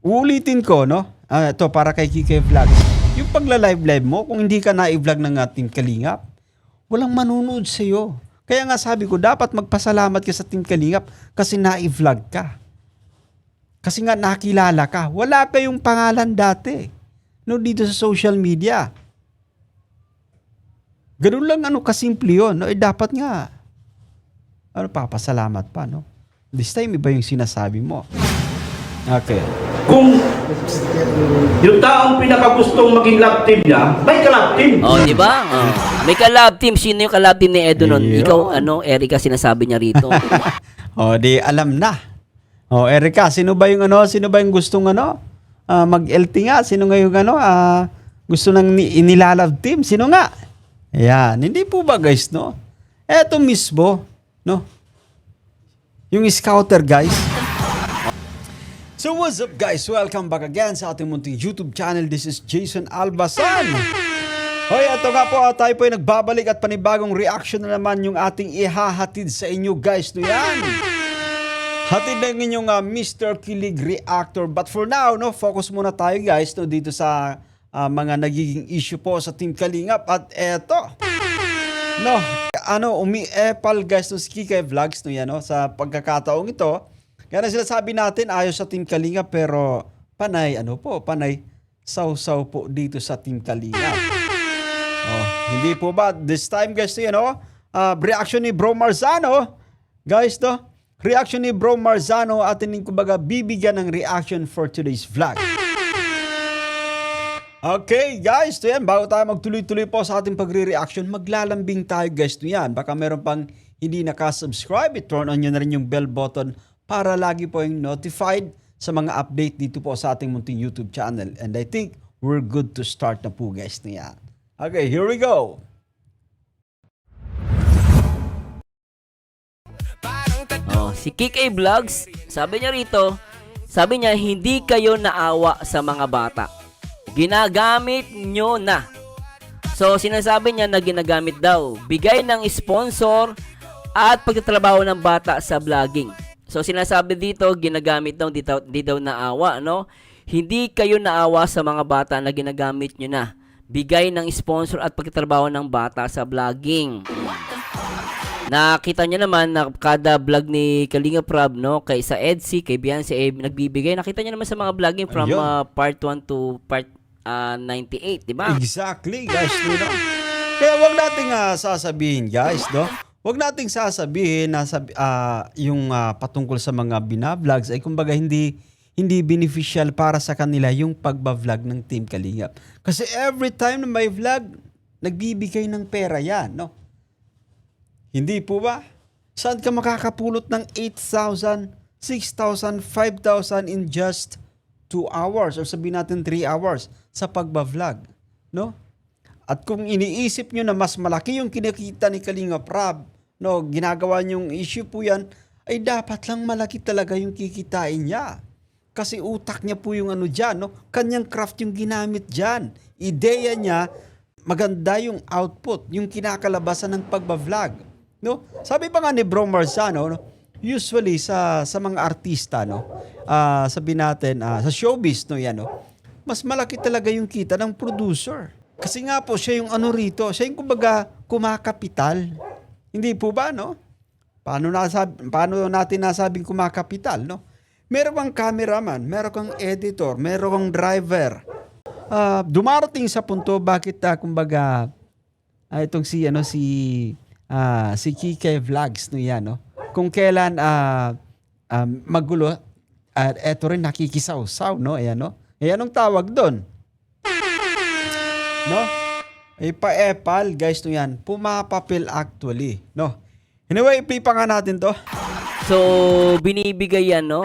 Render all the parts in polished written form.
Uulitin ko, no? Ito, para kay Kike Vlog. Yung pagla-live mo, kung hindi ka na-i-vlog ng Team Kalingap, walang manunood sa'yo. Kaya nga sabi ko, dapat magpasalamat ka sa Team Kalingap kasi na-i-vlog ka. Kasi nga nakilala ka. Wala kayong pangalan dati. No, dito sa social media. Ganun lang kasimple yun. No? Dapat nga, papasalamat pa, no? This time, iba yung sinasabi mo. Okay. Kung yung taong pinakagustong maging love team niya, may ka-love team. Oh, di ba? Oh. May ka-love team. Sino yung ka-love team ni Edo nun? Ayun. Ikaw, Erica, sinasabi niya rito. Di alam na. Erica, sino ba yung gustong mag-LT nga? Sino nga yung gusto nang inilalove team? Sino nga? Ayan, hindi po ba guys, no? Eto mismo, no? Yung scouter, guys. So what's up guys? Welcome back again sa ating munting YouTube channel. This is Jason Albasan. Hoy, ito nga po, tayo po ay nagbabalik at panibagong reaction na naman yung ating ihahatid sa inyo guys. No yan. Hatid ng inyong Mr. Kilig Reactor. But for now, no, focus muna tayo guys no, dito sa mga nagiging issue po sa Team Kalingap. At eto, no, umi-epal guys no, si Kike Vlogs no, yan, no, sa pagkakataong ito. Kaya na sinasabi natin, ayos sa Team Kalingap pero panay sausaw po dito sa Team Kalingap. Hindi po ba? This time guys, reaction ni Bro Marzano. Guys, no? Reaction ni Bro Marzano atin kumbaga bibigyan ng reaction for today's vlog. Okay guys, to yan. Bago tayo magtuloy-tuloy po sa ating pagre-reaction, maglalambing tayo guys, to yan. Baka meron pang hindi nakasubscribe, turn on nyo na rin yung bell button para lagi po yung notified sa mga update dito po sa ating munting YouTube channel. And I think we're good to start na po guys na yan. Okay, here we go. Si Kike Vlogs, sabi niya rito, hindi kayo naawa sa mga bata. Ginagamit nyo na. So, sinasabi niya na ginagamit daw. Bigay ng sponsor at pagtatrabaho ng bata sa vlogging. So, sinasabi dito, ginagamit daw, di daw naawa, no? Hindi kayo naawa sa mga bata na ginagamit nyo na. Bigay ng sponsor at pagtatrabaho ng bata sa vlogging. Nakita nyo naman na kada vlog ni Kalinga Prab, no? Kay sa Edsy, kay Beyonce, nagbibigay. Nakita nyo naman sa mga vlogging from part 1 to part 98, di ba? Exactly, guys. Kaya wag nating sasabihin, guys, no? Huwag nating sasabihin na yung patungkol sa mga binavlogs ay kumbaga hindi beneficial para sa kanila yung pagba-vlog ng Team Kalingap. Kasi every time na may vlog, nagbibigay ng pera yan, no? Hindi po ba? Saan ka makakapulot ng 8,000, 6,000, 5,000 in just 2 hours or sabihin natin 3 hours sa pagba-vlog, no? At kung iniisip nyo na mas malaki yung kinikita ni Kalinga Prab, no, ginagawa niyong issue po yan, ay dapat lang malaki talaga yung kikitain niya. Kasi utak niya po yung dyan, no? Kanyang craft yung ginamit dyan. Ideya niya, maganda yung output, yung kinakalabasan ng pagba-vlog, no? Sabi pa nga ni Bro Marzano, no? Usually sa mga artista, no, sabihin natin, sa showbiz, no, yan, no, mas malaki talaga yung kita ng producer. Kasi nga po, siya yung rito, siya yung kumbaga kumakapital. Hindi po ba, no? Paano natin nasabing kumakapital, no? Meron kang cameraman, meron kang editor, meron kang driver. Dumarating sa punto bakit kumbaga itong si Kike Vlogs, no, yan, no? Kung kailan magulo, eto rin nakikisaw-saw, no? Ayan, no? Ayan ang tawag doon. No? Ipa-epal, guys, no yan. Pumapapil actually, no? Anyway, ipipa nga natin to. So, binibigay yan, no?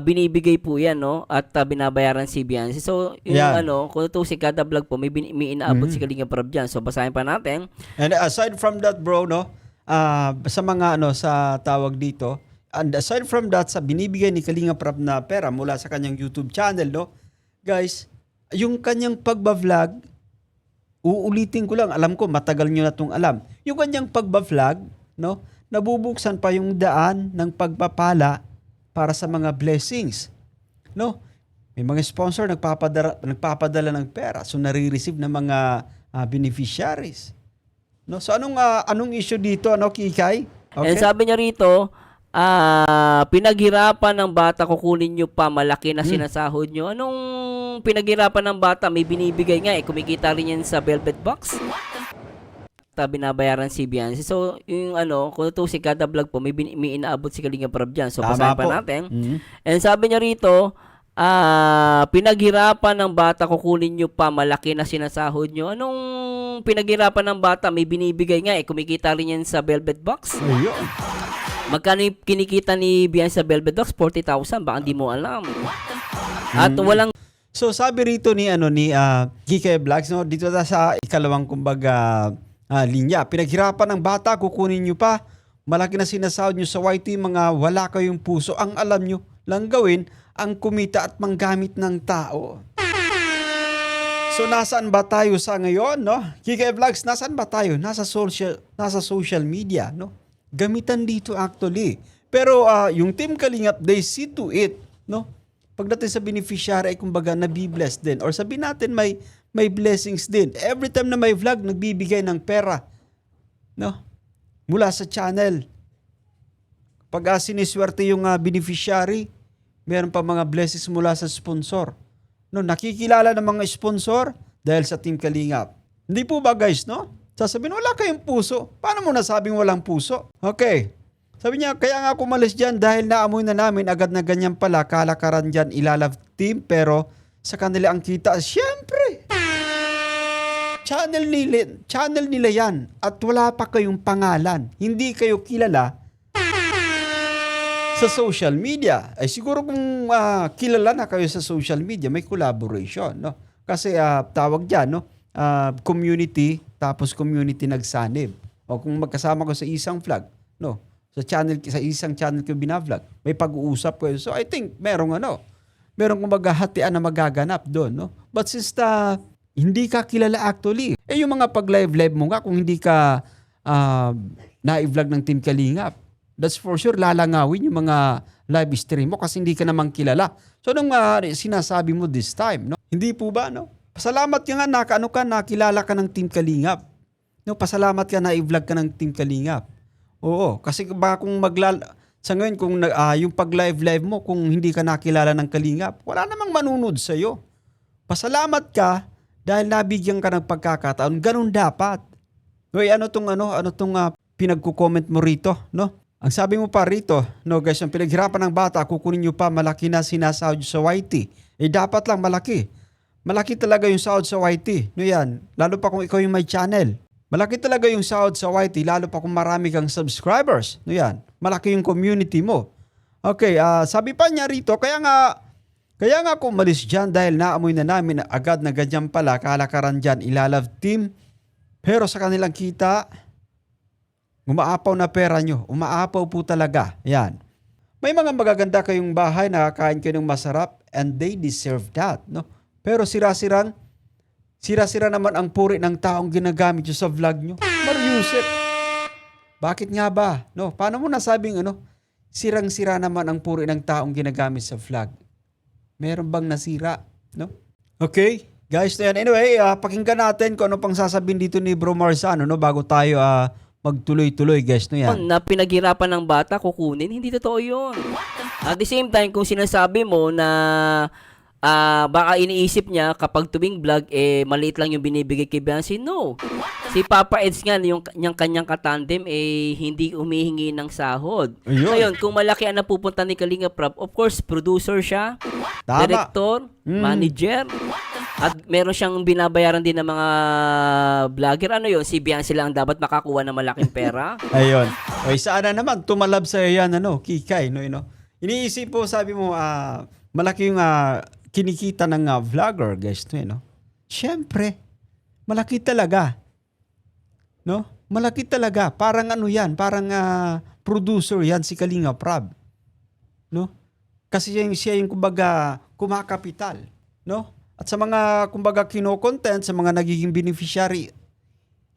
Binibigay po yan, no? At binabayaran si Beyonce. So, yung kung ito si kada vlog po, may inaabot si Kalinga Prab dyan. So, basahin pa natin. And aside from that, bro, no? Sa mga, sa tawag dito, and aside from that, sa binibigay ni Kalinga Prab na pera mula sa kanyang YouTube channel, no? Guys, yung kanyang pagba-vlog, uulitin ko lang, alam ko, matagal nyo na itong alam. Yung kanyang pagba-vlog, no? Nabubuksan pa yung daan ng pagpapala para sa mga blessings. No? May mga sponsor nagpapadala ng pera, so nare-receive ng mga beneficiaries. No, so anong issue dito, ano, Kikay? And sabi niya rito, pinaghirapan ng bata, kukunin nyo pa, malaki na sinasahod nyo. Anong pinaghirapan ng bata? May binibigay nga kumikita rin yan sa Velvet Box. Binabayaran si Beyonce. So, yung kung ito si kada vlog po, may inaabot si Kalinga Prab dyan. So, Tama basahin pa po. natin. And sabi niya rito, pinaghirapan ng bata, kukunin nyo pa, malaki na sinasahod nyo. Anong pinaghirapan ng bata? May binibigay nga kumikita rin yan sa Velvet Box. Ayun. Magkano yung kinikita ni Beyonce sa Velvet Box? 40,000. Baka hindi mo alam. At walang So sabi rito ni Kikay Vlogs, no, dito sa ikalawang kumbaga linya, pinaghirapan ng bata, kukunin nyo pa, malaki na sinasahod nyo sa YT, mga wala kayong puso, ang alam nyo lang gawin ang kumita at manggamit ng tao. So nasaan ba tayo sa ngayon, no? Kikay Vlogs, nasaan ba tayo? Nasa social media, no? Gamitan dito actually. Pero yung Team Kalingap, they see to it, no? Pagdating sa beneficiary ay kumbaga nabibless din. Or sabihin natin may blessings din. Every time na may vlog, nagbibigay ng pera, no? Mula sa channel. Pag siniswerte yung beneficiary, meron pa mga blessings mula sa sponsor. No, nakikilala ng mga sponsor dahil sa Team Kalingap. Hindi po ba guys, no? Sasabihin, wala kayong puso. Paano mo nasabing walang puso? Okay. Sabi niya, kaya nga ako umalis dyan dahil naamoy na namin agad na ganyan pala, kalakaran dyan, ilalove team, pero sa kanila ang kita, syempre. Channel nila yan at wala pa kayong pangalan. Hindi kayo kilala sa social media. Ay siguro kung kilala na kayo sa social media, may collaboration, no? Kasi tawag dyan, no? Community, tapos community nagsanib. O kung magkasama ko sa isang vlog, no? Sa isang channel ko binavlog, may pag-uusap ko. So I think merong kumbaga hatian na magaganap doon, no? But since hindi ka kilala actually, yung mga pag-live mo nga, kung hindi ka na-vlog ng Team Kalingap, that's for sure lalangawin yung mga live stream mo kasi hindi ka naman kilala. So nung sinasabi mo this time, no? Hindi po ba, no? Pasalamat ka nga nakilala ka ng Team Kalingap. No, pasalamat ka na i-vlog ka ng Team Kalingap. Oo, kasi baka kung sa ngayon kung yung pag-live mo kung hindi ka nakilala ng Kalingap, wala namang manunod sa iyo. Pasalamat ka dahil nabigyan ka ng pagkakataon. Ganun dapat. Hoy, ano tong pinagko-comment mo rito, no? Ang sabi mo pa rito, no guys, ang pinaghirapan ng bata, kukunin nyo pa, malaki na sinasahod sa YT. Dapat lang malaki. Malaki talaga yung sahod sa YT. No yan, lalo pa kung ikaw yung may channel. Malaki talaga yung sahod sa YT, lalo pa kung marami kang subscribers. No yan, malaki yung community mo. Okay, sabi pa niya rito, kaya nga ako umalis dyan dahil naamoy na namin agad na ganyan pala, kalakaran dyan, ilalove team. Pero sa kanilang kita, umaapaw na pera nyo. Umaapaw po talaga. Yan. May mga magaganda kayong bahay, nakakain kayo ng masarap, and they deserve that. No? Pero sira-sira naman ang puri ng taong ginagamit nyo sa vlog nyo. Mariusip. Bakit nga ba? No? Paano mo nasabing sirang-sira naman ang puri ng taong ginagamit sa vlog? Meron bang nasira? No? Okay. Guys, na yan. Anyway, pakinggan natin kung ano pang sasabihin dito ni Bro Marzano, no? Bago tayo magtuloy-tuloy, guys. No yan. Na pinaghirapan ng bata, kukunin. Hindi totoo yun. At the same time, kung sinasabi mo na baka iniisip niya kapag tuwing vlog, maliit lang yung binibigay kay Beyonce. No. Si Papa Eds nga, yung kanyang katandem, hindi humihingi ng sahod. Ayun. Ngayon, kung malaki ang napupunta ni Kalinga Prab, of course, producer siya, Tama. director, manager, at meron siyang binabayaran din ng mga vlogger. Ano yun? Si Beyonce lang dapat makakuha ng malaking pera. Ayun. Okay, sana naman tumalab sa yan, Kikay, no? Iniisip po, sabi mo, malaki yung kinikita ng vlogger, guys, no? Siyempre, malaki talaga. No? Malaki talaga. Parang yan, parang producer yan si Kalinga Prab. No? Kasi siya yung kumbaga kumakapital, no? At sa mga kumbaga kino-content, sa mga nagiging beneficiary,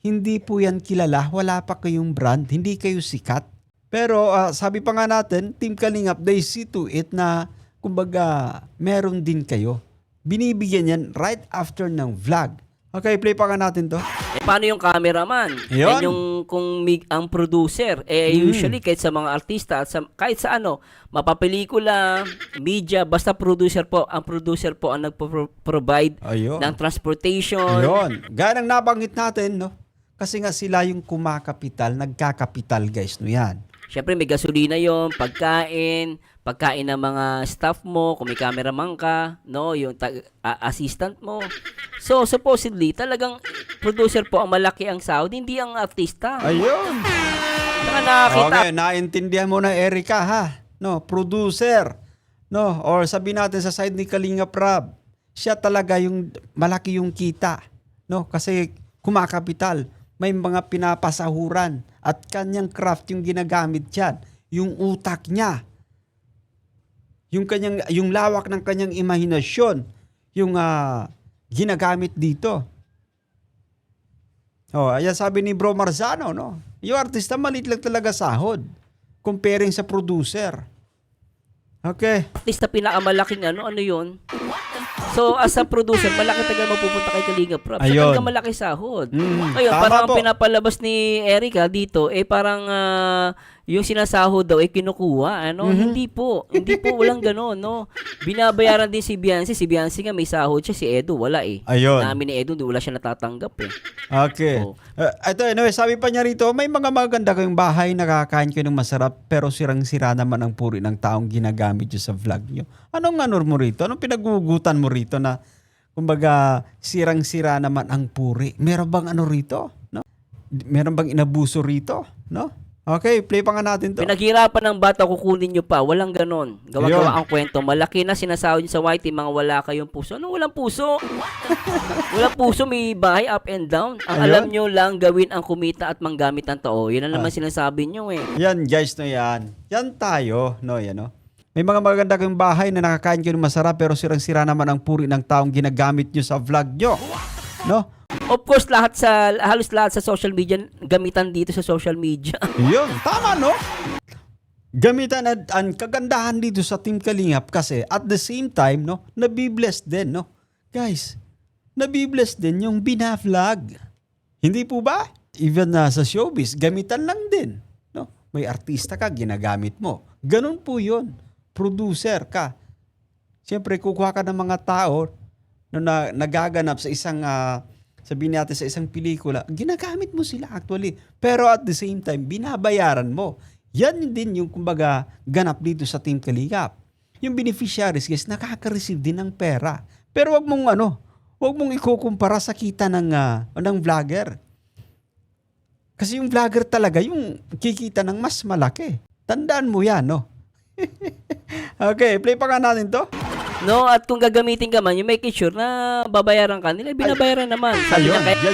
hindi po yan kilala, wala pa kayong brand, hindi kayo sikat. Pero sabi pa nga natin, Team Kalingap, they see to it na kumbaga, meron din kayo. Binibigyan yan right after ng vlog. Okay, play pa ka natin to. Paano yung cameraman? Yun. Yan yung ang producer. Usually kahit sa mga artista at kahit sa mapapelikula, media, basta producer po. Ang producer po ang nagpo-provide Ayun. ng transportation. Ayun. Gaya ng nabanggit natin, no? Kasi nga sila yung kumakapital, nagkakapital, guys, no yan. Siyempre may gasolina yon, pagkain ng mga staff mo, kung may cameraman ka, no, yung assistant mo. So supposedly talagang producer po ang malaki ang sahod, hindi ang artista. Ayun. Saka nakakita. Okay, naintindihan mo na, Erica, ha? No, producer. No, or sabi natin sa side ni Kalinga Prab, siya talaga yung malaki yung kita. No, kasi kumakapital. May mga pinapasahuran at kanyang craft yung ginagamit diyan, yung utak niya. Yung lawak ng kanyang imahinasyon, yung ginagamit dito. Oh, ayan sabi ni Bro Marzano, no? Yung artista maliit lang talaga sahod comparing sa producer. Okay. Artista pinakamalaking ano yun? So, as a producer, malaki talaga mapupunta kay Kalinga Prab. Sa Ayun. talaga malaki sahod. Ngayon, Tama parang po. ang pinapalabas ni Erica dito, parang yung sinasahod daw, kinukuha. Hindi po. Hindi po, walang ganon, no? Binabayaran din si Biancy. Si Biancy nga may sahod siya, si Edo, wala eh. Ayun. Namin ni Edo, wala siya natatanggap eh. Okay. Oh. Ito, anyway, sabi pa niya rito, may mga maganda kayong bahay, nakakain kayo ng masarap, pero sirang-sira naman ang puri ng taong ginagamit nyo sa vlog nyo. Anong mo rito? Anong pinagugutan mo rito na, kumbaga, sirang-sira naman ang puri? Meron bang rito? No? Meron bang inabuso rito? No? Okay, play pa nga natin to. Pinaghirapan ng bata, kukunin nyo pa. Walang ganon. Gawa-gawa ang kwento. Malaki na sinasahod nyo sa YT, mga wala kayong puso. Anong walang puso? Walang puso, may bahay up and down. Ang Ayun. alam nyo lang, gawin ang kumita at manggamit ng tao. Yun ang naman sinasabi nyo eh. Yan guys, no yan. Yan tayo, no yan, no. May mga maganda kayong bahay na nakakain kayo ng masarap pero sirang-sira naman ang puri ng taong ginagamit nyo sa vlog nyo. No? Of course, halos lahat sa social media, gamitan dito sa social media. Yun, tama no? Gamitan at ang kagandahan dito sa Team Kalingap kasi at the same time, no, nabibless din, no? Guys, nabibless din yung binavlog. Hindi po ba? Even sa showbiz, gamitan lang din, no? May artista ka, ginagamit mo. Ganun po yun. Producer ka. Siyempre, kukuha ka ng mga tao na nagaganap sa isang sabihin natin sa isang pelikula, ginagamit mo sila actually. Pero at the same time, binabayaran mo. Yan din yung kumbaga ganap dito sa Team Kalingap. Yung beneficiaries guys, nakaka-receive din ng pera. Pero wag mong ikukumpara sa kita ng vlogger. Kasi yung vlogger talaga, yung kikita ng mas malaki. Tandaan mo yan, no? Okay, play pa nga natin to. No, at kung gagamitin ka man, you make it sure na babayaran ka nila, binabayaran naman. Sabi Ayun, niya,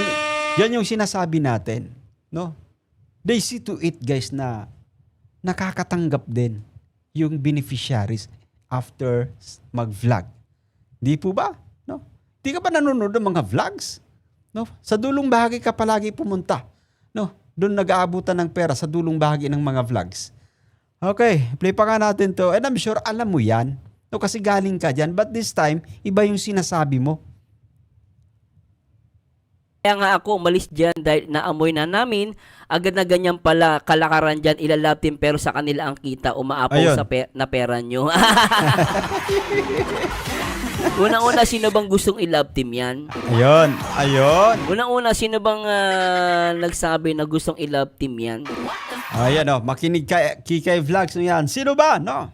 yan yung sinasabi natin, no? They see to it, guys, na nakakatanggap din yung beneficiaries after mag-vlog. Di po ba? No? Di ka ba nanonood ng mga vlogs? No? Sa dulong bahagi ka palagi pumunta. No? Doon nag-aabutan ng pera sa dulong bahagi ng mga vlogs. Okay, play pa nga natin to. And I'm sure alam mo yan. No, kasi galing ka dyan. But this time, iba yung sinasabi mo. kaya nga ako umalis dyan dahil naamoy na namin, agad na ganyan pala, kalakaran dyan, ilalab team, pero sa kanila ang kita, umaapaw Ayun. sa na pera nyo. Unang-una, sino bang gustong i-love team yan? Ayun. Unang-una, sino bang nagsabi na gustong i-love team yan? Ayan o, makinig ka, Kikay Vlogs na yan. Sino ba? No?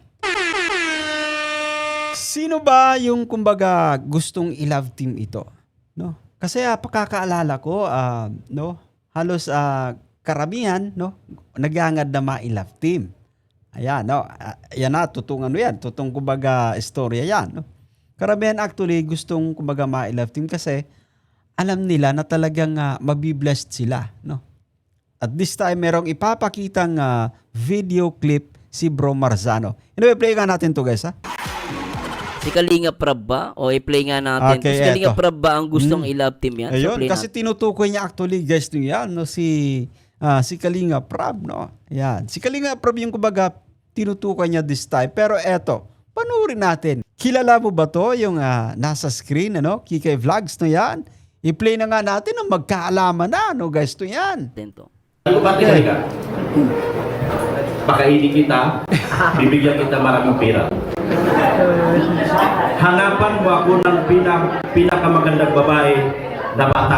Sino ba yung kumbaga gustong i-love team ito? No? Kasi pakakaalala ko, no, halos karamihan, no, nagangad na ma-love team. Ayan, no, yan na, tutong ano yan, tutong kumbaga istorya yan, no. Karamihan actually gustong kumbaga ma-love team kasi alam nila na talagang mabiblessed sila, no. At this time, merong ipapakitang video clip si Bro Marzano. Anyway, play nga natin to guys, ha. Si Kalinga Prab ba? O i-play nga natin. Okay, Si Kalinga eto. Prab ba ang gustong i-love team yan? So, Ayun, play kasi tinutukoy niya actually guys nyo yan, no, si Kalinga Prab, no. Yan. Si Kalinga Prab yung kumbaga tinutukoy niya this time. Pero eto, Panoorin natin. Kilala mo ba to yung nasa screen, ano? Kikay Vlogs, no yan? I-play na nga natin ang magkaalaman na, no guys, to yan. Tento. Bakit ka? Pakainin kita, bibigyan kita maraming pera. Hanapan mo ako ng pinakamagandang babae na bata.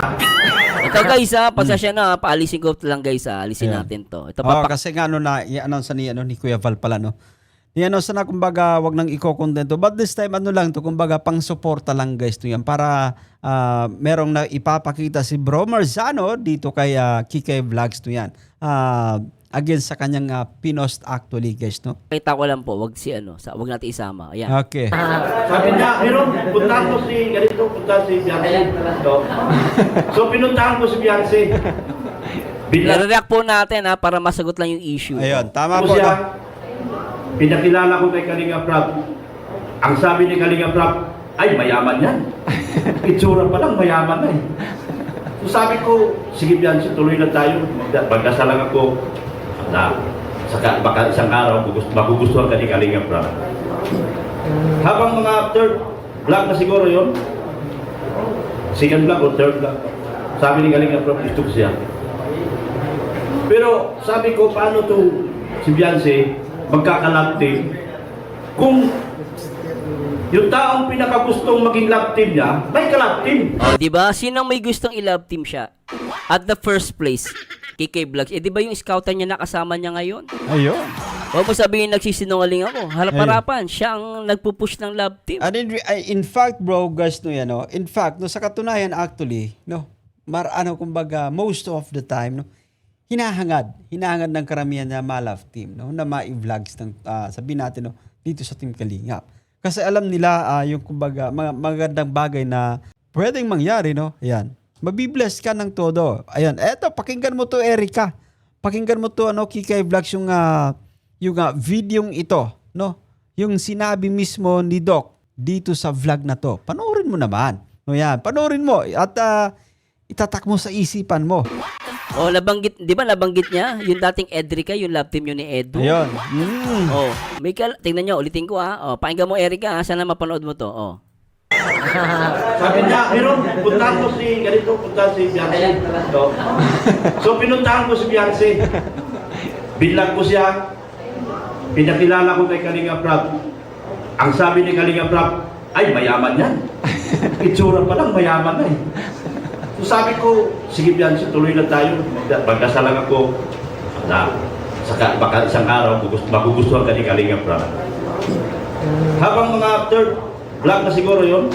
Ito guys pasasya na, paalisin ko lang guys alisin Ayan. natin to. Ito Kasi nga i-announce ni Kuya Val pala, no? I-announce na kumbaga wag nang iko-contento. But this time lang to, kumbaga pang-suporta lang guys to yan para merong na ipapakita si Bro Marzano dito kay Kikay Vlogs to yan. Against sa kanyang pinost actually guys, no? Kita ko lang po, wag natin isama. Ayan. Okay. Sabi niya, pero puntahan ko si ganito, puntahan si Beyonce. So pinuntahan ko si Beyonce. I-react po natin para masagot lang yung issue. Ayun, tama Ako po. No? siya, pinakilala ko kay Kalinga Prab. Ang sabi ni Kalinga Prab, ay mayaman yan. Itsura pa lang, mayaman na eh. So sabi ko, sige Beyonce, tuloy na tayo. Magdasal lang ako na baka isang araw magugustuhan ka ni Kalinga Prab. Habang mga third vlog na siguro yon, second vlog o third vlog, sabi ni Kalinga Prab, gusto ko siya. Pero sabi ko, paano to si Beyonce magkakalab team kung yung taong pinakagustong maging love team niya, may kalab team. Oh, di ba? Sinong may gustong i-love team siya? At the first place, KK Vlogs. Di ba yung scouter niya nakasama niya ngayon? Ayun. Huwag mo sabihin nagsisinungaling ako. Harap-harapan, siya ang nagpupush ng love team. And in fact, bro, guys, no yan, no? In fact, no, sa katunayan actually, no, kumbaga, most of the time, no, hinahangad ng karamihan na ma-love team, no, na ma-vlogs ng, sabihin natin, no, dito sa Team Kalingap. Kasi alam nila, yung kumbaga, magandang bagay na pwedeng mangyari, no, ayan, mabibless ka ng todo. Ayan, eto, pakinggan mo to, Erica. Pakinggan mo to, ano, Kikay Vlogs, yung videong ito, no, yung sinabi mismo ni Doc dito sa vlog na to. Panoorin mo naman. No, yan, panoorin mo at itatak mo sa isipan mo. Oh, di ba nabanggit niya? Yung dating Edrica, yung love team yun ni Edu. Ayun. Oh, tingnan nyo, ulitin ko Oh, pakinggan mo Erica sana mapanood mo to. Oh. Sabi niya, pero puntahan ko si ganito, puntahan si Beyonce. So pinuntahan ko si Beyonce. Binlag ko siya. Pinakilala ko kay Kalinga Prab. Ang sabi ni Kalinga Prab, ay mayaman yan. Itsura pa lang, mayaman na eh. So sabi ko, sige Beyonce, tuloy na tayo. Magdasal lang ako na baka isang araw magugustuhan ka ni Kalinga Prab. Habang mga third vlog na siguro yon,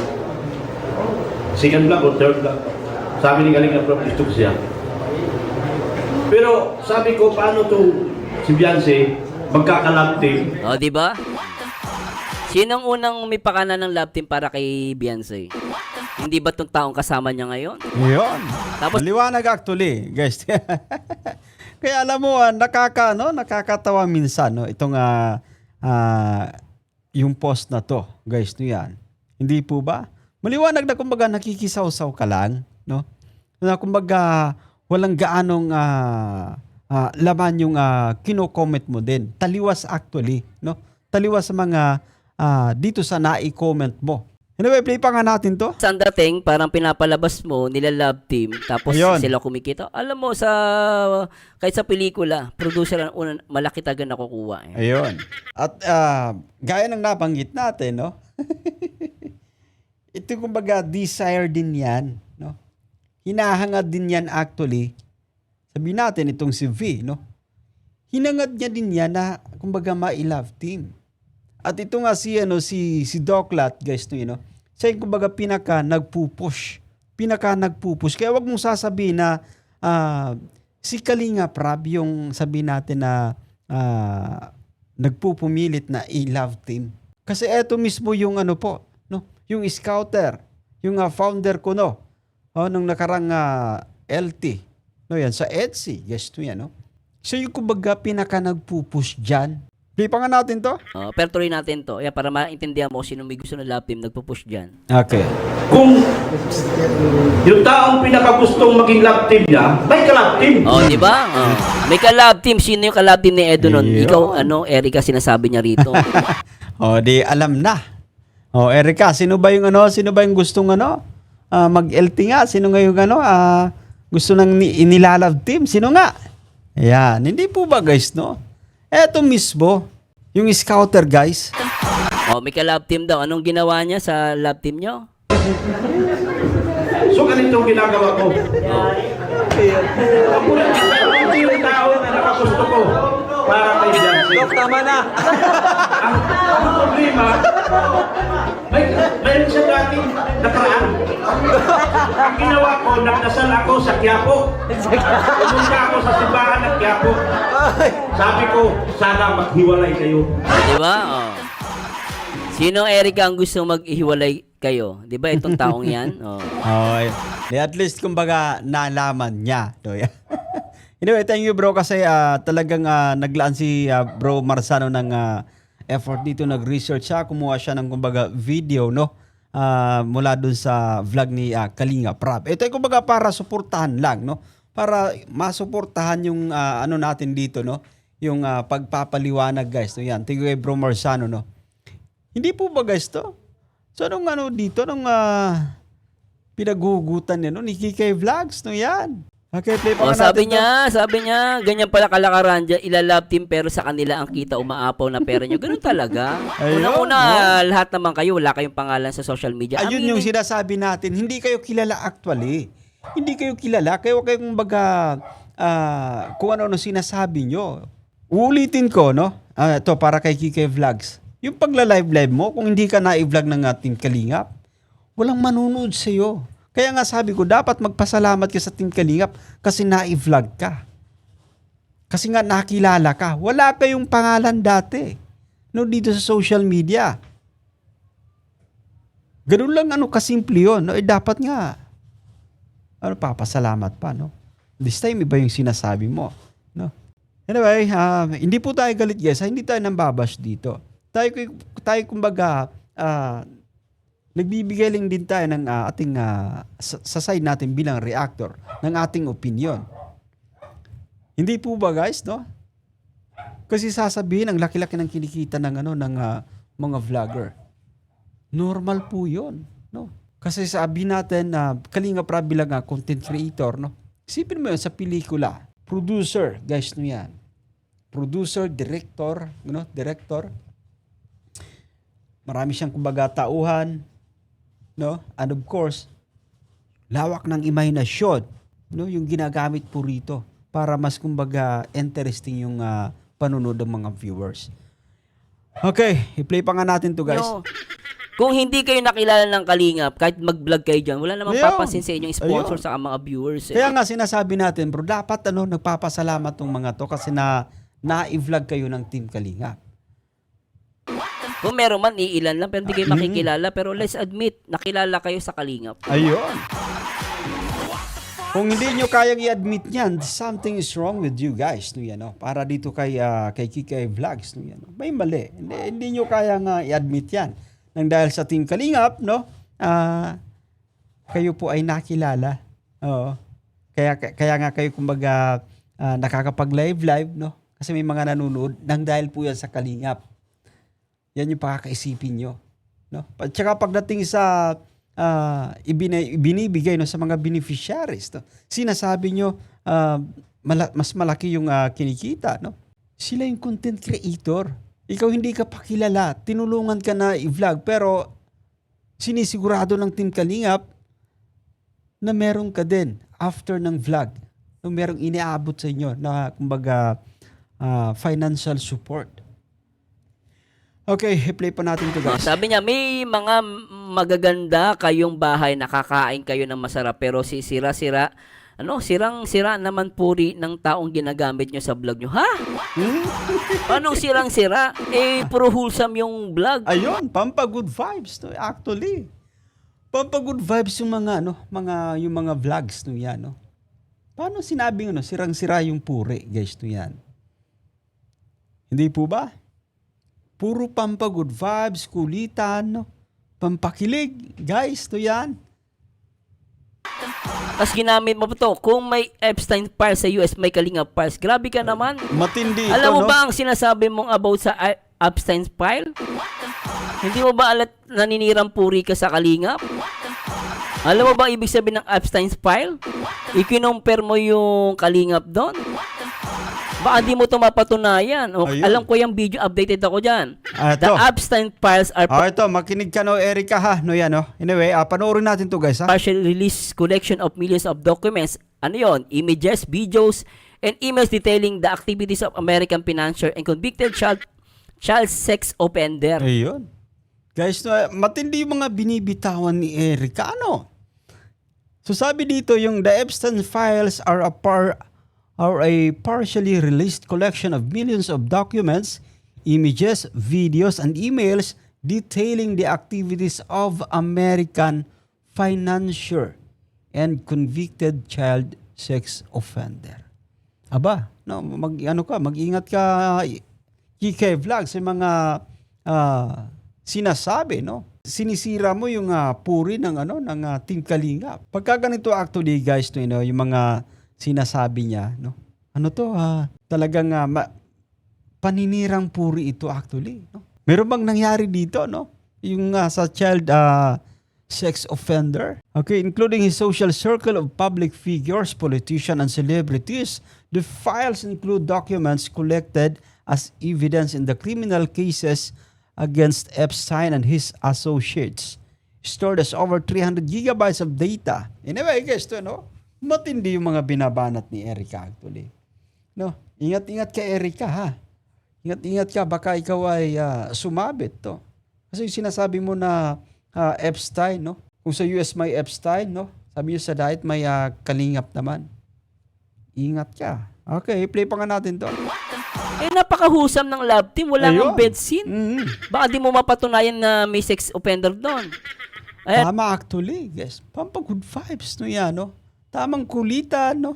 second vlog o third vlog, sabi ni Kalinga Prab, gusto ko siya. Pero sabi ko, paano to si Beyonce magkakalab team? Oh, di ba? Sinong unang may pakana ng love team para kay Beyonce? Hindi ba tong taong kasama niya ngayon? Ayun. Tapos- Maliwanag actually, guys. Kaya alam mo, nakakatawa minsan, no, itong yung post na to, guys, no yan. Hindi po ba? Maliwanag na kumbaga nakikisaw-saw ka lang, no? Na kumbaga walang gaanong laman yung kino-comment mo din. Taliwas actually, no? Taliwas sa mga dito sa nai-comment mo. Anyway, play pa nga natin to. Sa dating, parang pinapalabas mo nila love team, tapos Ayun. sila kumikita. Alam mo, kahit sa pelikula, producer ang unang malaki taga nakukuha. Ayun. At gaya ng nabanggit natin, no? Ito kumbaga desire din yan, no? Hinahangad din yan actually. Sabihin natin itong si V, no? Hinangad niya din yan na kumbaga ma-love team. At ito nga si Doclat, guys, no, siya yung kumbaga pinaka nagpupush. Kaya wag mong sasabihin na si Kalinga Prab yung sabihin natin na nagpupumilit na i-love team. Kasi eto mismo yung yung scouter, yung founder ko, no, nung nakarang LT, no, yan, sa Etsy, guys, yan, no. Siya yung kumbaga pinaka nagpupush dyan. Play pa nga natin to. Pero tuloy natin to. Para maintindihan mo sino may gusto ng love team, nagpo-push dyan. Okay. Kung yung taong pinakagustong maging love team niya, may kalab team. Oh, di ba? May ka-love team. Sino yung ka-love team ni Edu nun? Ayun. Ikaw, Erica, sinasabi niya rito. O, di alam na. O, Erica, sino ba yung gustong mag-LT nga? Sino nga yung gusto nang inilalove team? Sino nga? Ayan, hindi po ba guys, no? Eto mismo, yung scouter guys. Oh, may ka-love team daw. Anong ginawa niya sa love team nyo? So ganito ang ginagawa ko. Ako lang yung tao na nakagusto ko para kay Beyonce. Tama na. Ang problema, mayroon siya dating nakaraan. Ang ginawa ko, nagdasal ako sa Quiapo. Pumunta ako sa simbahan ng Quiapo. Sabi ko, sana maghiwalay kayo. Di ba? Oh. Sino, Erica, ang gusto mag-ihiwalay kayo? Di ba itong taong yan? Oh. Okay. Di at least kumbaga nalaman niya. No? Anyway, thank you bro kasi talagang naglaan si bro Marzano ng effort dito, nag-research siya, kumuha siya ng kumbaga video, no? Mula dun sa vlog ni Kalinga Prab. Ito ay kumbaga para suportahan lang, no? Para masuportahan yung natin dito, no? Yung pagpapaliwanag guys. No? Yan, thank you kay bro Marzano, no? Hindi po ba guys to? So nung dito, nung pinaghugutan niya, no? Ni Kikay Vlogs, no yan. Okay, play pa Oh, nga sabi natin niya, ganyan pala kalakaran dyan, ilalove team pero sa kanila ang kita umaapaw na pera nyo. Ganun talaga. Ayun, Unang-una, lahat naman kayo, wala kayong pangalan sa social media. Ayun yung sinasabi natin, hindi kayo kilala actually. Hindi kayo kilala, kayo kumbaga kung ano sinasabi nyo. Uulitin ko, no? Ito, para kay Kikay Vlogs. Yung pagla-live mo, kung hindi ka na-i-vlog ng Team Kalingap, walang manunood sa'yo. Kaya nga sabi ko, dapat magpasalamat ka sa Team Kalingap kasi na-i-vlog ka. Kasi nga nakilala ka. Wala kayong pangalan dati. No, dito sa social media. Ganun lang kasimple yun. No? Dapat nga, papasalamat pa. No? This time, iba yung sinasabi mo. No? Anyway, hindi po tayo galit guys. Hindi tayo nambabash dito. Tayo kumbaga, nagbibigay lang din tayo ng ating, sa side natin bilang reactor, ng ating opinion. Hindi po ba guys, no? Kasi sasabihin, ang laki-laki ng kinikita ng mga vlogger. Normal po yun, no? Kasi sabi natin na Kalinga Prab bilang content creator, no? Isipin mo yun sa pelikula. Producer, guys, no yan. Producer, director, no? Director. Marami siyang kumbaga tauhan, no? And of course, lawak ng imahinasyon, no? Yung ginagamit po rito para mas kumbaga interesting yung panunod ng mga viewers. Okay, i-play pa nga natin to guys. No. Kung hindi kayo nakilala ng Kalingap, kahit mag-vlog kayo dyan, wala namang Ayun. papansin sa inyong sponsor sa mga viewers. Kaya nga sinasabi natin, bro, dapat nagpapasalamat tong mga to kasi na-i-vlog kayo ng Team Kalingap. Kung meron man, iilan lang, pero hindi kayo makikilala. Pero let's admit, nakilala kayo sa Kalingap. Ayun. Kung hindi nyo kayang i-admit yan, something is wrong with you guys. No, yan, no? Para dito kay Kikay Vlogs. No, yan, no? May mali. Hindi nyo kayang i-admit yan. Nang dahil sa Team Kalingap, no? Kayo po ay nakilala. Oo. Kaya nga kayo kumbaga nakakapag-live, no? Kasi may mga nanonood nang dahil po yan sa Kalingap. Yan yung pakakaisipin nyo. No? At saka pagdating sa ibinibigay no, sa mga beneficiaries, no? Sinasabi nyo, mas malaki yung kinikita. No? Sila yung content creator. Ikaw hindi ka pakilala. Tinulungan ka na i-vlog. Pero sinisigurado ng Team Kalingap na meron ka din after ng vlog. No, merong iniabot sa inyo na kumbaga financial support. Okay, i-play pa natin ito guys. Sabi niya, may mga magaganda kayong bahay, nakakain kayo ng masarap, pero sisira-sira, sirang-sira naman puri ng taong ginagamit nyo sa vlog nyo. Ha? Anong sirang-sira? Puro wholesome yung vlog. Ayun, pampa-good vibes. No? Actually, pampa-good vibes yung yung mga vlogs. No, yan, no? Paano sinabing sirang-sira yung puri, guys? No, yan. Hindi po ba? Puro pampa-good vibes, kulitan, no? Pampakilig. Guys, to yan. Tapos ginamit mo pa to, kung may Epstein files sa US, may Kalingap files. Grabe ka naman. Matindi ito, Alam mo no? ba ang sinasabi mong about sa Epstein's file? Hindi mo ba alat naninirang puri ka sa Kalingap? Alam mo ba ibig sabihin ng Epstein's file? Ikinumpir mo yung Kalingap doon? Baka di mo ito mapatunayan. O, Ayun. alam ko yung video, updated ako dyan. The Ito. Epstein files are Ito, makinig ka no, Erica ha. No yan, no. Anyway, panoorin natin to guys ha. partially released collection of millions of documents. Ano yon? Images, videos, and emails detailing the activities of American financier and convicted child sex offender. Ayun. Guys, no, matindi yung mga binibitawan ni Erica. Ano? So sabi dito, yung the Epstein files are a partially released collection of millions of documents, images, videos, and emails detailing the activities of American financier and convicted child sex offender. Aba, no, mag-ingat ka, GK Vlog, sa mga sinasabi, no? Sinisira mo yung puri ng Team Kalingap. Pagka ganito actually, guys, no, yung mga sinasabi niya, no? Ano to, talagang paninirang puri ito actually, no? Meron bang nangyari dito, no? Yung sa child sex offender. Okay, including his social circle of public figures, politicians, and celebrities. The files include documents collected as evidence in the criminal cases against Epstein and his associates. Stored as over 300 gigabytes of data. Anyway, guys, to, no? Matindi yung mga binabanat ni Erica actually. No? Ingat-ingat ka, Erica, ha? Ingat-ingat ka, baka ikaw ay sumabit, to. Kasi yung sinasabi mo na Epstein, no? Kung sa US may Epstein, no? Sabi nyo sa diet may Kalingap naman. Ingat ka. Okay, play pa nga natin to. Napakahusam ng love team. Wala Ayun. nang bed scene. Baka di mo mapatunayan na may sex offender doon. Ayan. Tama actually, guys. Pampagood vibes, no yan, no? Tamang kulitan, no?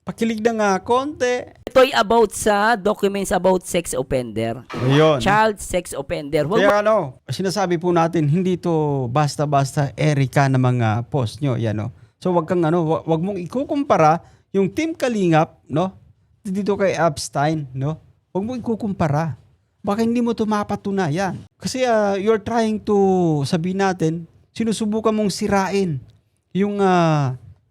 Pakilig na nga konti. Ito ay about sa documents about sex offender. Ayun. Child sex offender. Huwag Kaya sinasabi po natin, hindi to basta-basta Erica na mga post nyo. Yan, no? So wag kang wag mong ikukumpara yung Team Kalingap, no? Dito kay Epstein, no? Wag mong ikukumpara. Baka hindi mo to mapatunayan. Kasi you're trying to, sabihin natin, sinusubukan mong sirain yung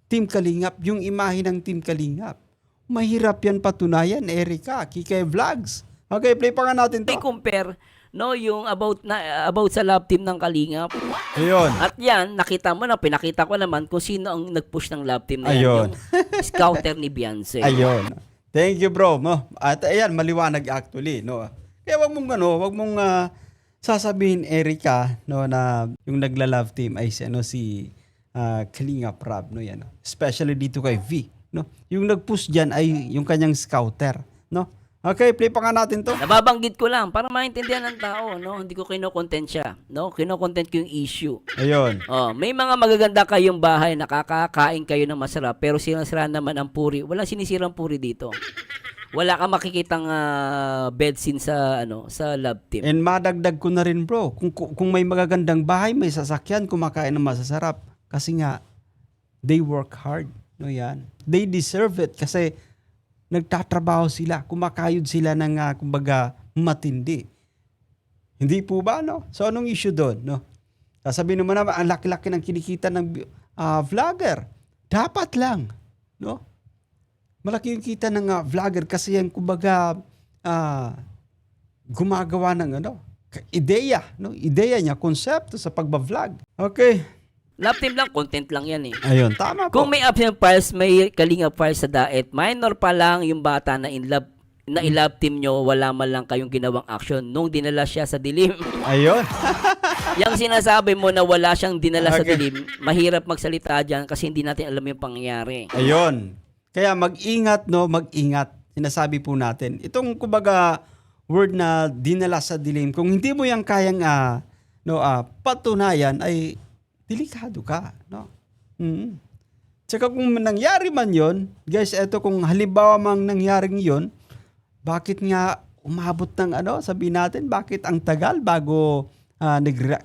Team Kalingap, yung imahe ng Team Kalingap. Mahirap yan patunayan, Erica, Kikay Vlogs. Okay, play pa nga natin to. i-compare no yung about sa love team ng Kalingap. Ayun. At yan, nakita mo na, pinakita ko naman kung sino ang nag-push ng love team na yan. Ayun. Yung scouter ni Beyonce. Ayun. Thank you, bro. No? At ayan, maliwanag actually, no. Kaya wag mong sasabihin, Erica, no, na yung nagla-love team ay si Kalingap Rab, no, yan. No? Especially dito kay V, no. Yung nag-push diyan ay yung kanyang scouter, no. Okay, play pa nga natin to. Nababanggit ko lang para maintindihan ng tao, no? Hindi ko kino-content siya, no? Kino-content ko yung issue. Ayun. May mga magaganda kayong bahay, nakakakain kayo ng masarap, pero sinasira naman ang puri. Walang sinisirang puri dito. Wala kang makikitang bed scene sa sa love team. And madagdag ko na rin, bro, kung may magagandang bahay, may sasakyan, kumakain ng masasarap. Kasi nga, they work hard. No, yan. They deserve it kasi nagtatrabaho sila, kumakayod sila ng kumbaga matindi. Hindi po ba, no? So anong issue doon, no? Sasabihin naman naman, ang laki-laki ng kinikita ng vlogger. Dapat lang, no? Malaki yung kita ng vlogger kasi yan kumbaga gumagawa ng ideya, no? Ideya niya, konsepto sa pagba-vlog. Okay. Love team lang, content lang yan eh. Ayun, tama po. Kung may absent files, may Kalingap files sa daet, minor pa lang yung bata na in love team nyo, wala man lang kayong ginawang action nung dinala siya sa dilim. Ayun. Yung sinasabi mo na wala siyang dinala sa Okay. dilim, mahirap magsalita dyan kasi hindi natin alam yung pangyayari. Ayun. Kaya mag-ingat, no? Mag-ingat. Sinasabi po natin. Itong kumbaga word na dinala sa dilim, kung hindi mo yan kayang patunayan ay delikado ka, no? Tsaka kung nangyari man yon, guys, eto kung halimbawa mang nangyaring yon, bakit nga umabot ng sabihin natin, bakit ang tagal bago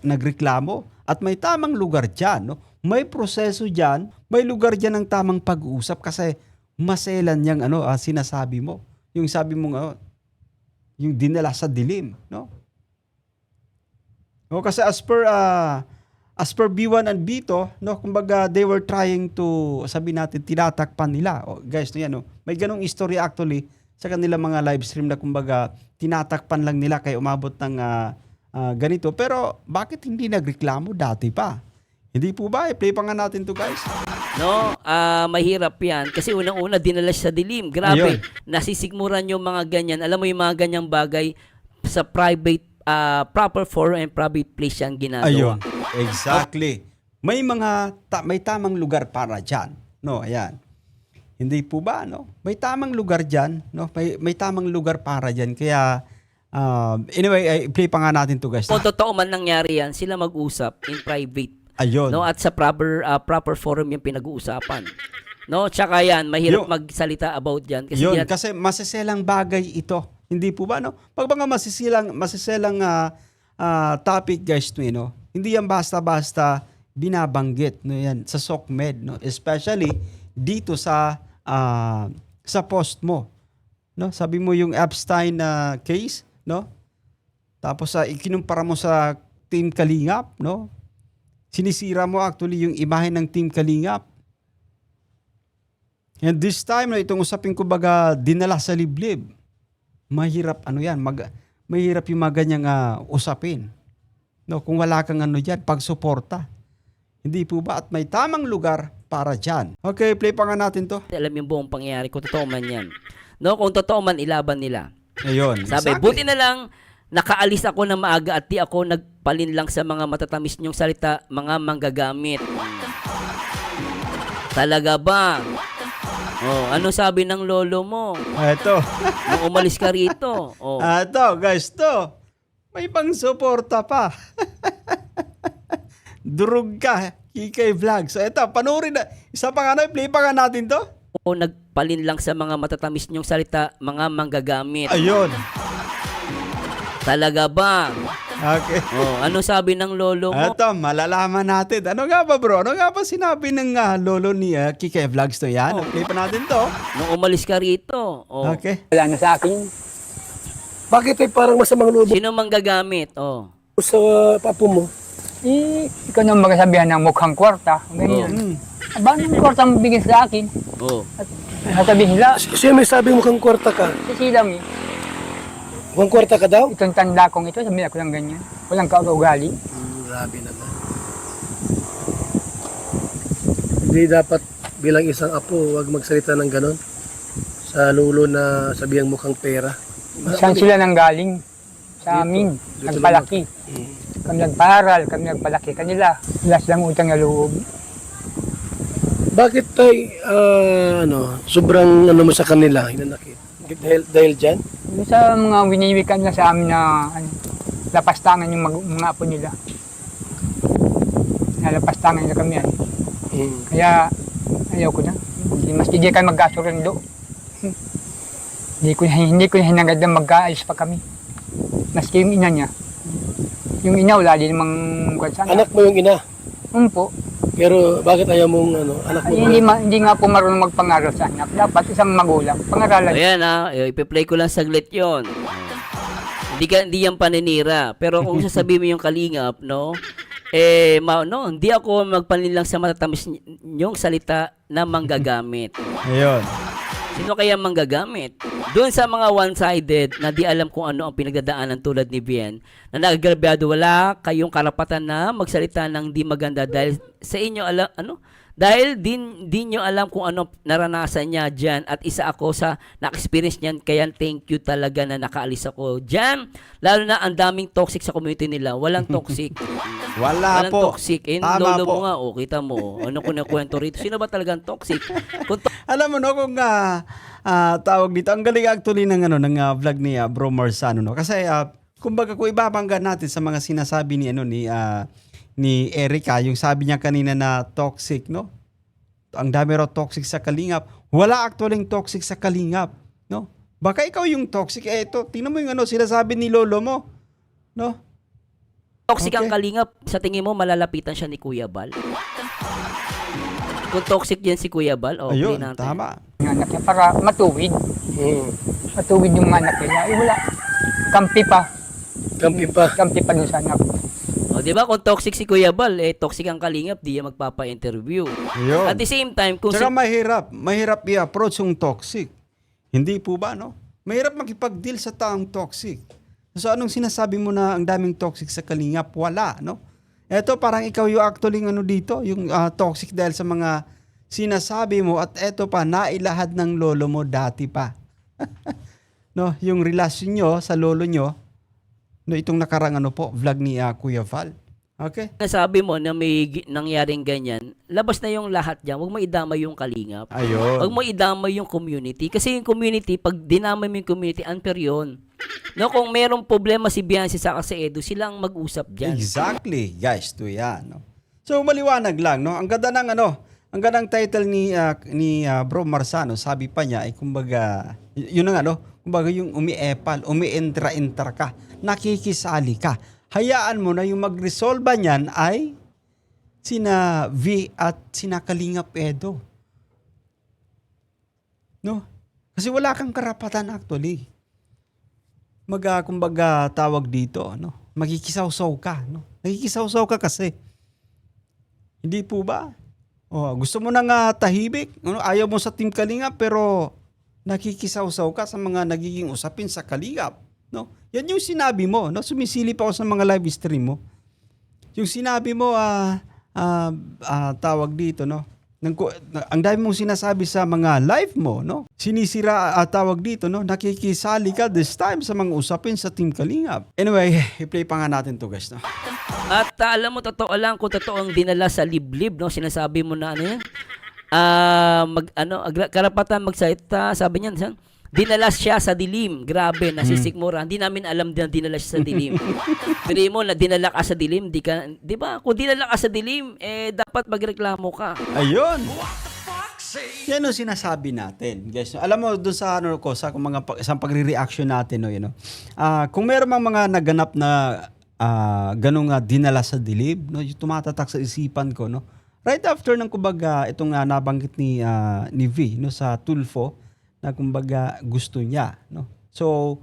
nagreklamo? At may tamang lugar dyan, no? May proseso dyan, may lugar dyan ng tamang pag-uusap kasi maselan yang sinasabi mo. Yung sabi mo yung dinala sa dilim, no? O kasi as per B1 and B2, no, kumbaga they were trying to, sabi natin, tinatakpan nila. O, guys, no, yan, no? May ganong story actually sa kanilang mga live stream na kumbaga tinatakpan lang nila kaya umabot ng ganito. Pero bakit hindi nagreklamo dati pa? Hindi po ba? I-play pa nga natin to, guys. No, mahirap yan. Kasi unang-una, dinala siya sa dilim. Grabe, Ayun. nasisigmuran yung mga ganyan. Alam mo yung mga ganyang bagay sa private, proper forum and private place yan ginagawa. Ayun. Exactly. May may tamang lugar para dyan. No, ayan. Hindi po ba, no? May tamang lugar dyan, no? May tamang lugar para dyan. Kaya, anyway, i-play pa nga natin to, guys. Kung totoo man nangyari yan, sila mag-usap in private. Ayun. No, at sa proper forum yung pinag-uusapan. No, tsaka yan, mahirap magsalita about yan kasi Yun, yan, kasi masiselang bagay ito. Hindi po ba, no? Pag mga masiselang topic, guys, no? Hindi yan basta-basta binabanggit, no? Yan, sa SOCMED, no? Especially dito sa post mo. No? Sabi mo yung Epstein case, no? Tapos ikinumpara mo sa Team Kalingap, no? Sinisira mo actually yung imahe ng Team Kalingap. And this time, na itong usapin ko baga dinala sa liblib. Mahirap yan, mahirap yung mga ganyang usapin. No, kung wala kang pagsuporta. Hindi po ba? At may tamang lugar para dyan. Okay, play pa nga natin to. alam yung buong pangyayari kung totoo man yan. No, kung totoo man ilaban nila. Ayun. Sabi, exactly. buti na lang nakaalis ako na maaga at di ako nagpalin lang sa mga matatamis niyong salita, mga manggagamit. Talaga ba? Oh, ano sabi ng lolo mo? Ito. Nung umalis ka rito. Oh. Ito, guys, to. May pang-suporta pa. Durug ka, Kikay Vlog. So, ito, panoorin na. Isa pa nga na, play pa nga natin to. O nagpalin lang sa mga matatamis niyong salita, mga manggagamit. Ayun. Talaga ba? Okay. Oh, ano sabi ng lolo mo? Ito, malalaman natin. Ano nga ba, bro? Ano nga ba sinabi ng lolo ni Kikay Vlogs to yan? Play pa natin to. Nung umalis ka rito. Oh. Okay. Wala na sa akin. Bakit ay parang masamang loob Sino manggagamit? Oh. sa papo mo? Ikaw nang magsasabihan ng mukhang kwarta. Ganyan. Aba, nang kwarta mo bigyan sa akin? Oh. At sasabihin nila, Siya may sabi mo kang kwarta ka. sisilang eh. Mukhang kwarta ka daw? Itong tanda kong ito, sabihin ako lang ganyan. Walang kaugali. Grabe naman. Hindi dapat bilang isang apo, wag magsalita ng ganon. Sa lulo na sabihang mukhang pera. Saan sila nang galing? Sa amin. Dito Nagpalaki. Kami nagparal, kami nagpalaki kanila. Wala silang utang na loob. Bakit tay, sobrang mo sa kanila, hinanakit? Dahil dyan? Yung sa mga winiwikan na sa amin na lapastangan yung mga apo nila. Nalapastangan nila kami yan. Kaya ayaw ko na. Mas hindi kayo magkasurendo. Hindi ko na hinagad na magkaalis pa kami. Maski yung ina niya. Yung ina wala din namang sana. Anak mo yung ina. Po. Pero bakit ayaw mong anak mo? Ay, hindi nga po marunong magpangaral sa anak. Dapat isang magulang. Pangaralan. Ayan ipi-play ko lang saglit yon. Hindi yan paninira. Pero kung sasabihin mo yung kalingap, no? Hindi ako magpanlin lang sa matatamis yung salita na manggagamit. Ayun. Sino kaya manggagamit? Doon sa mga one-sided na di alam kung ano ang pinagdadaanan tulad ni Bien, na nagagrabyado, wala kayong karapatan na magsalita ng di maganda dahil sa inyo dahil di nyo alam kung ano naranasan niya dyan at isa ako sa na-experience niyan, kaya thank you talaga na nakaalis ako dyan. Lalo na ang daming toxic sa community nila. Walang toxic. Walang Walang po. toxic. Tama Lolo po. mo nga, kita mo. Ano ko nakwento rito? Sino ba talagang toxic? Kung Alam mo no kung tawag dito, ang galing actually ng vlog ni Bro Marsano, no. Kasi kumbaga kung ibabangga natin sa mga sinasabi ni Erica, yung sabi niya kanina na toxic, no? Ang dami raw toxic sa Kalingap. Wala actually toxic sa Kalingap, no? Baka ikaw yung toxic. Ito, tingnan mo yung sinasabi ni lolo mo, no? toxic ang Okay. kalingap, sa tingin mo malalapitan siya ni Kuya Bal? Kung toxic yan si Kuya Bal, play Ayun, natin. tama. Yung anak niya para matuwid. Matuwid yung anak nila. Wala. kampi pa. Kampi pa. Kampi pa din sana ako. O, di ba? Kung toxic si Kuya Bal, toxic ang Kalingap, di yan magpapa-interview. Ayun. At the same time, kung Tsaka mahirap i-approach yung toxic. Hindi po ba, no? Mahirap makipag-deal sa taong toxic. So anong sinasabi mo na ang daming toxic sa Kalingap? Wala, no? Eto parang ikaw yung actually ano dito, yung toxic dahil sa mga sinasabi mo at eto pa, nailahad ng lolo mo dati pa. No, yung relasyon nyo sa lolo nyo, no, itong nakarang ano po, vlog ni Kuya Val. Okay? nasabi mo na may nangyaring ganyan, labas na yung lahat dyan. Huwag mo idamay yung Kalingap. Ayun. Huwag mo idamay yung community. Kasi yung community, pag dinamay mo yung community, unfair yun. No, kung merong problema si Biancy sa si Edo, silang mag-usap dyan. Exactly, guys, to yan. No? So maliwanag lang, no? Ang ganda ng ang ganda ng title ni Bro Marsano, sabi pa niya ay kumbaga yun ang kumbaga yung umiepal, umientra-entra ka, nakikisali ka. Hayaan mo na yung magresolba niyan ay sina V at sina Kalingap Edo. No? Kasi wala kang karapatan actually. Kumbaga tawag dito, no? Magkikisaw-saw ka, no? Nagkikisaw-saw ka kasi. Hindi po ba? Gusto mo nang tahimik, no? Ayaw mo sa Team Kalingap pero nakikisaw-saw ka sa mga nagiging usapin sa Kalingap, no? Yan yung sinabi mo, no? Sumisilip ako sa mga live stream mo. Yung sinabi mo tawag dito, no? Ang dami mong sinasabi sa mga live mo, no? Sinisira tawag dito, no? Nakikisali ka this time sa mga usapin sa Team Kalingap. Anyway, i-play pa nga natin to, guys, no? At alam mo, totoo lang kung totoo ang dinala sa liblib, no? Sinasabi mo na ano yan? Karapatan magsalita, sabi niyan, dinala siya sa dilim. Grabe, nasisikmura. Hindi namin alam na dinala siya sa dilim. Pero mo na dinala ka sa dilim, di ba? Kung dinala ka sa dilim, dapat magreklamo ka. Ayun. Yan ang sinasabi natin, guys. Alam mo doon sa sa pagre-reaction natin, no, kung meron mang mga naganap na ganung dinala sa dilim, no, yung tumatatak sa isipan ko, no. Right after ng kumbaga itong nabanggit ni V, no, sa Tulfo na kumbaga gusto niya, no. So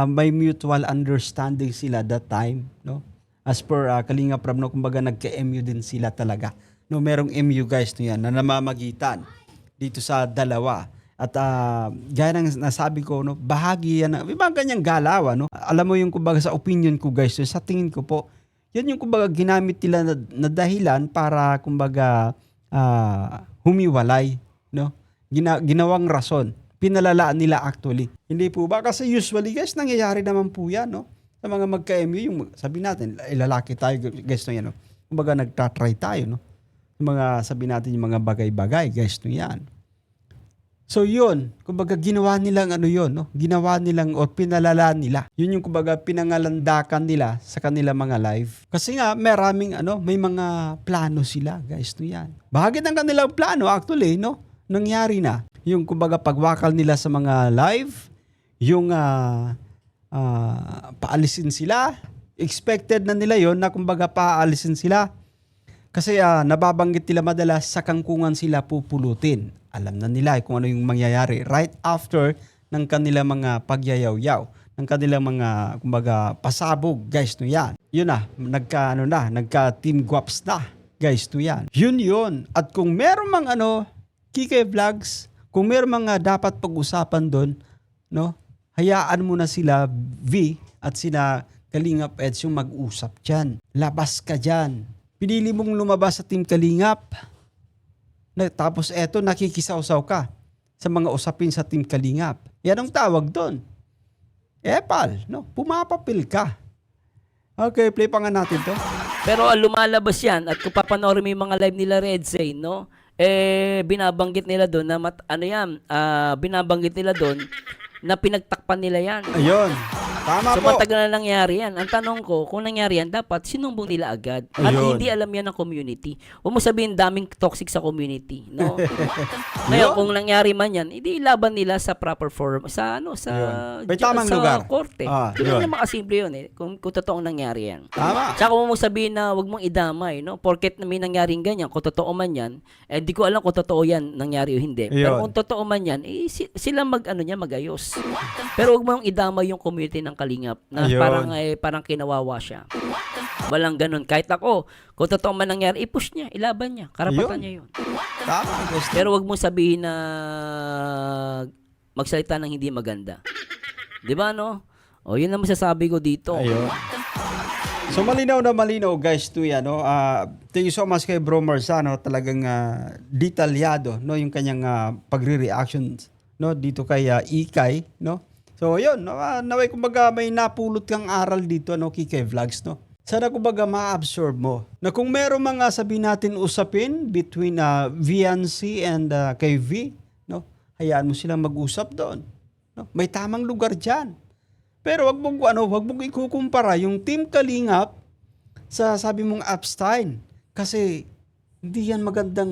may mutual understanding sila that time, no. As per Kalingap Rab, no, kumbaga nagka-MU din sila talaga. No, merong MU, guys, no, yan na namamagitan dito sa dalawa. At gaya ng nasabi ko, no, bahagi yan, may mga ganyang galaw, no. Alam mo yung kumbaga sa opinion ko, guys, so, sa tingin ko po, yan yung kumbaga ginamit nila na dahilan para kumbaga humiwalay, no. Ginawang rason. Pinalalaan nila actually. Hindi po ba? Kasi usually, guys, nangyayari naman po yan, no? Sa mga magka-MU, yung sabi natin, lalaki tayo, guys, no, yan, no? Kumbaga nagtatry tayo, no? Mga sabi natin yung mga bagay-bagay, guys, no, yan. So yun, kumbaga ginawa nilang yun, no? Ginawa nilang o pinalalaan nila. Yun yung kumbaga pinangalandakan nila sa kanila mga live. Kasi nga maraming may mga plano sila, guys, no, yan. Bahagi ng kanilang plano actually, no? Nangyari na. Yung kumbaga pagwakal nila sa mga live, yung paalisin sila, expected na nila yon na kumbaga paalisin sila. Kasi nababanggit nila madalas sa kangkungan sila pupulutin. Alam na nila kung ano yung mangyayari right after ng kanilang mga pagyayaw-yaw, ng kanilang mga kumbaga pasabog, guys, no, yan. Yun na, nagka-team guaps na, guys, no, yan. Yun. At kung meron mang Kike Vlogs, kung meron mga dapat pag-usapan doon, no, hayaan mo na sila V at sina Kalingap Eds yung mag-usap dyan. Labas ka dyan. Pinili mong lumabas sa Team Kalingap. Tapos eto, nakikisaw-saw ka sa mga usapin sa Team Kalingap. Yan ang tawag doon. Epal, no? Pumapapil ka. Okay, play pa nga natin to. Pero lumalabas yan at kung papanoorin mo yung mga live nila Red Zane, no? Binabanggit nila doon na binabanggit nila doon na pinagtakpan nila yan. Ayun. Tama So po. matagal na nangyari yan. Ang tanong ko, kung nangyari yan, dapat sinumbong nila agad. At Ayun. hindi alam yan ng community. Huwag mo sabihin daming toxic sa community, no? Ngayon, Yun. kung nangyari man yan, hindi ilaban nila sa proper form, sa Ayun. May tamang sa lugar. korte. Yun. Yun naman kasimple yun kung totoong nangyari yan. Tama. Tsaka huwag mo sabihin na huwag mong idamay, no? Porket na may nangyaring ganyan, kung totoo man yan, di ko alam kung totoo yan nangyari o hindi. Pero Ayun. kung totoo man yan, sila mag-ayos. Pero huwag mong idamay yung community ng ng kalingap na Ayun. parang kinawawa siya. Walang ganun. Kahit ako, kung totoo man nangyari, i-push niya, ilaban niya. Karapatan Ayun. niya yun. Tama, guys. Pero wag mo sabihin na magsalita ng hindi maganda. 'Di ba no? O yun ang masasabi ko dito. Ayun. So malinaw na malinaw guys to yan, no? Thank you so much kay Bro Marzano, talagang detalyado, no, yung kanyang pagre-reaction, no, dito kay Ikay, no. So yun, naway kumbaga may napulot kang aral dito, no, Kikay Vlogs, no. Sana kumbaga ma-absorb mo na kung meron mga sabihin natin usapin between Viancy and kay V, no, hayaan mo silang mag-usap doon, no. May tamang lugar diyan. Pero wag mong ikukumpara yung Team Kalingap sa sabi mong Epstein kasi hindi yan magandang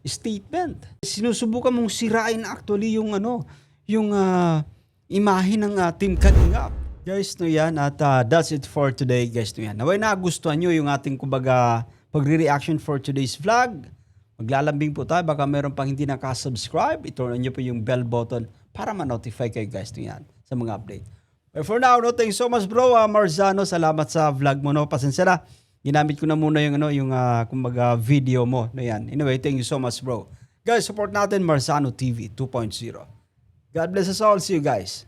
statement. Sinusubukan mong sirain actually yung imahe ng Team Kalingap. Guys, no yan at that's it for today, guys, no yan. Naway nagustuhan nyo yung ating kumbaga pagre-reaction for today's vlog. Maglalambing po tayo, baka meron pang hindi nakasubscribe, i-turn on nyo po yung bell button para ma-notify kayo, guys, no yan, sa mga update. But for now, no, thank you so much, bro, Marzano. Salamat sa vlog mo, no. Pasensya na. Ginamit ko na muna yung kumbaga video mo, no yan. Anyway, thank you so much, bro. Guys, support natin Marzano TV 2.0. God bless us all. See you guys.